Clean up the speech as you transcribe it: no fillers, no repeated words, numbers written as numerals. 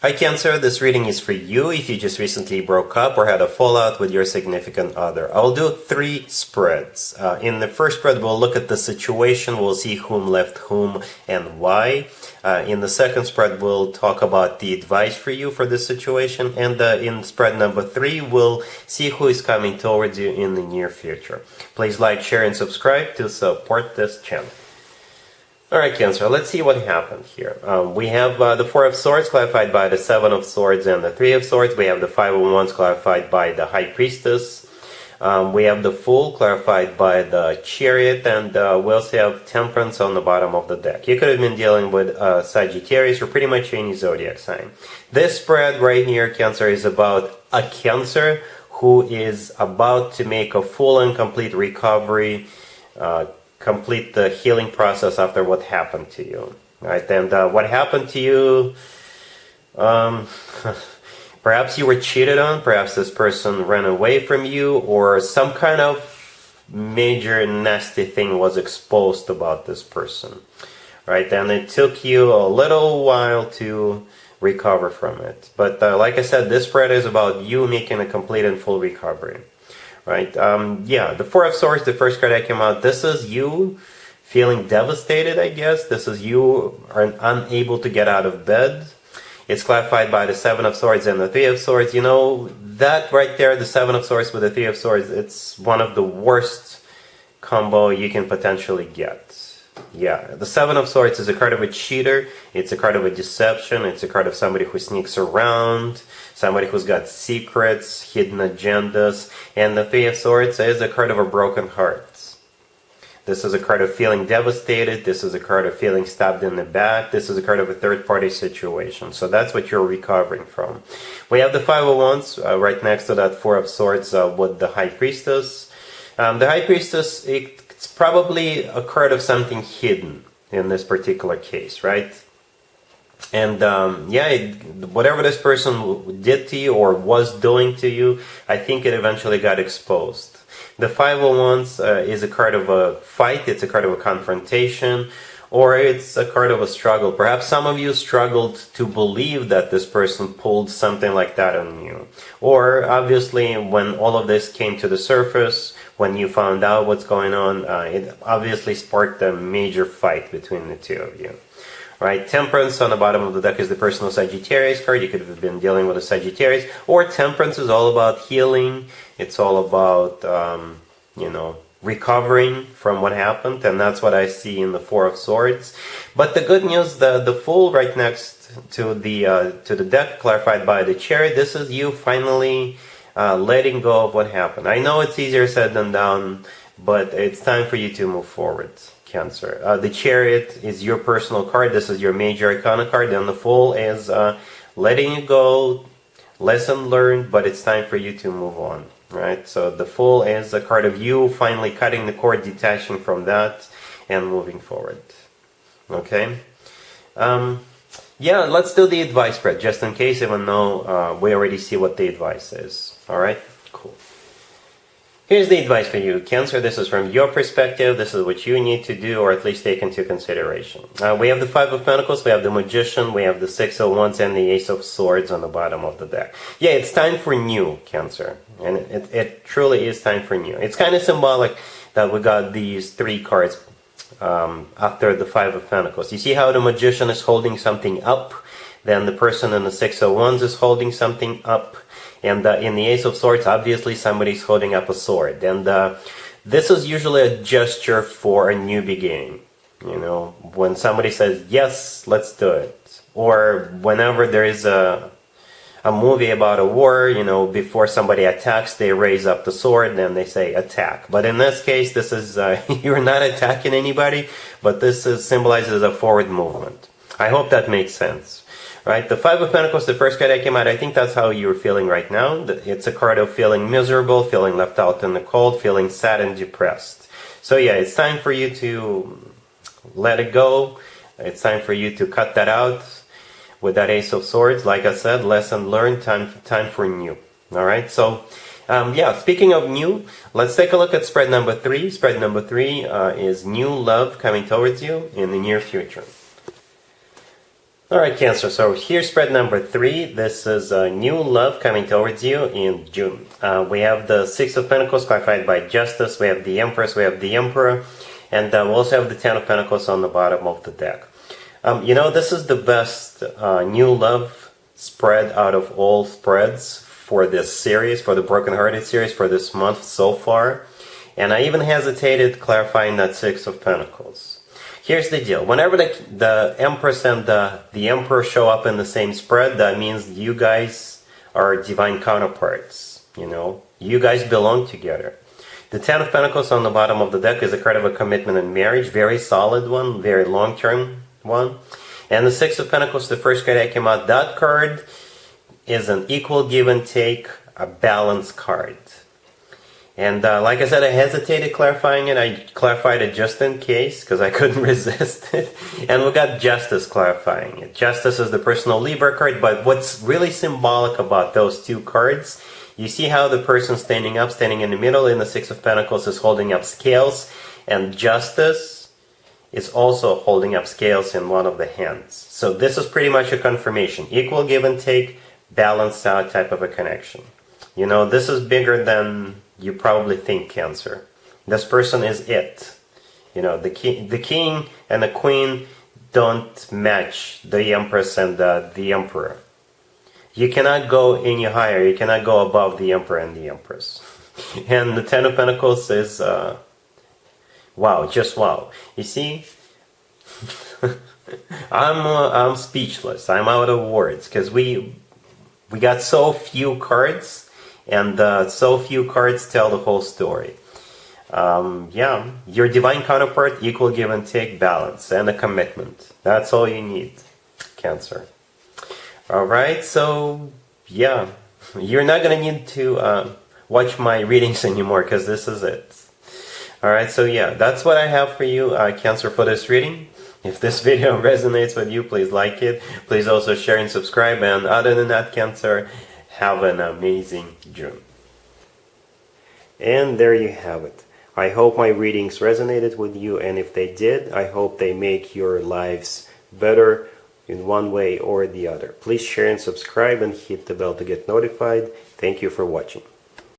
Hi Cancer, this reading is for you if you just recently broke up or had a fallout with your significant other. I'll do 3 spreads. In the first spread, we'll look at the situation, we'll see whom left whom and why. In the second spread, we'll talk about the advice for you for this situation. And in spread number 3, we'll see who is coming towards you in the near future. Please like, share, and subscribe to support this channel. Alright Cancer, let's see what happened here. We have the 4 of Swords clarified by the 7 of Swords and the 3 of Swords. We have the 5 of Wands clarified by the High Priestess. We have the Fool clarified by the Chariot, and we also have Temperance on the bottom of the deck. You could have been dealing with Sagittarius or pretty much any zodiac sign. This spread right here, Cancer, is about a Cancer who is about to make a full and complete recovery, complete the healing process after what happened to you. Right? And what happened to you, perhaps you were cheated on, perhaps this person ran away from you, or some kind of major nasty thing was exposed about this person. Right? And it took you a little while to recover from it. But like I said, this spread is about you making a complete and full recovery. Right? Yeah, the 4 of Swords, the first card that came out, this is you feeling devastated, I guess. This is you are unable to get out of bed. It's clarified by the 7 of Swords and the 3 of Swords. You know, that right there, the 7 of Swords with the 3 of Swords, it's one of the worst combo you can potentially get. Yeah, the 7 of Swords is a card of a cheater, it's a card of a deception, it's a card of somebody who sneaks around, somebody who's got secrets, hidden agendas, and the 3 of Swords is a card of a broken heart. This is a card of feeling devastated, this is a card of feeling stabbed in the back, this is a card of a third-party situation. So that's what you're recovering from. We have the 5 of Wands right next to that 4 of Swords with the High Priestess. The High Priestess, it's probably a card of something hidden in this particular case, right? And yeah, whatever this person did to you or was doing to you, I think it eventually got exposed. The 5 of Wands is a card of a fight, it's a card of a confrontation, or it's a card of a struggle. Perhaps some of you struggled to believe that this person pulled something like that on you. Or obviously when all of this came to the surface, when you found out what's going on, it obviously sparked a major fight between the two of you. Right? Temperance on the bottom of the deck is the personal Sagittarius card. You could have been dealing with a Sagittarius. Or Temperance is all about healing. It's all about, you know, recovering from what happened. And that's what I see in the 4 of Swords. But the good news, the Fool right next to the deck, clarified by the Chariot, this is you finally letting go of what happened. I know it's easier said than done, but it's time for you to move forward, Cancer. The Chariot is your personal card. This is your major arcana card. And the Fool is letting you go, lesson learned, but it's time for you to move on. Right? So the Fool is a card of you finally cutting the cord, detaching from that, and moving forward. Okay? Yeah, let's do the advice spread, just in case, even though we already see what the advice is. Alright? Cool. Here's the advice for you, Cancer. This is from your perspective. This is what you need to do, or at least take into consideration. We have the 5 of Pentacles, we have the Magician, we have the 6 of Wands, and the Ace of Swords on the bottom of the deck. Yeah, it's time for new, Cancer. And it truly is time for new. It's kind of symbolic that we got these 3 cards after the 5 of Pentacles. You see how the Magician is holding something up, then the person in the 6 of Wands is holding something up, and in the Ace of Swords, obviously somebody's holding up a sword. And this is usually a gesture for a new beginning. You know, when somebody says, yes, let's do it. Or whenever there is a movie about a war, you know, before somebody attacks, they raise up the sword and then they say attack. But in this case, this is, you're not attacking anybody, but this symbolizes a forward movement. I hope that makes sense. Right? The 5 of Pentacles, the first card that came out, I think that's how you're feeling right now. It's a card of feeling miserable, feeling left out in the cold, feeling sad and depressed. So yeah, it's time for you to let it go. It's time for you to cut that out. With that Ace of Swords, like I said, lesson learned, time for new. Alright, so yeah, speaking of new, let's take a look at spread number 3. Spread number 3 is new love coming towards you in the near future. Alright, Cancer, so here's spread number 3. This is new love coming towards you in June. We have the Six of Pentacles clarified by Justice, we have the Empress, we have the Emperor, and we also have the Ten of Pentacles on the bottom of the deck. This is the best new love spread out of all spreads for this series, for the Broken Hearted series, for this month so far. And I even hesitated clarifying that Six of Pentacles. Here's the deal. Whenever the Empress and the Emperor show up in the same spread, that means you guys are divine counterparts. You guys belong together. The Ten of Pentacles on the bottom of the deck is a card of a commitment and marriage. Very solid one, very long-term one. And the Six of Pentacles, the first card that came out, that card is an equal give and take, a balanced card. And like I said, I hesitated clarifying it. I clarified it just in case, because I couldn't resist it. And we got Justice clarifying it. Justice is the personal Libra card, but what's really symbolic about those two cards, you see how the person standing up, standing in the middle in the Six of Pentacles is holding up scales, and Justice is also holding up scales in one of the hands. So this is pretty much a confirmation. Equal give and take, balanced out type of a connection. This is bigger than you probably think, Cancer. This person is it. The king and the queen don't match the Empress and the Emperor. You cannot go any higher. You cannot go above the Emperor and the Empress. And the Ten of Pentacles is, wow, just wow. You see, I'm speechless. I'm out of words because we got so few cards. And so few cards tell the whole story. Your divine counterpart, equal give and take, balance, and a commitment. That's all you need, Cancer. Alright, so yeah, you're not going to need to watch my readings anymore because this is it. Alright, so yeah, that's what I have for you, Cancer, for this reading. If this video resonates with you, please like it. Please also share and subscribe. And other than that, Cancer, have an amazing June. And there you have it. I hope my readings resonated with you, and if they did, I hope they make your lives better in one way or the other. Please share and subscribe and hit the bell to get notified. Thank you for watching.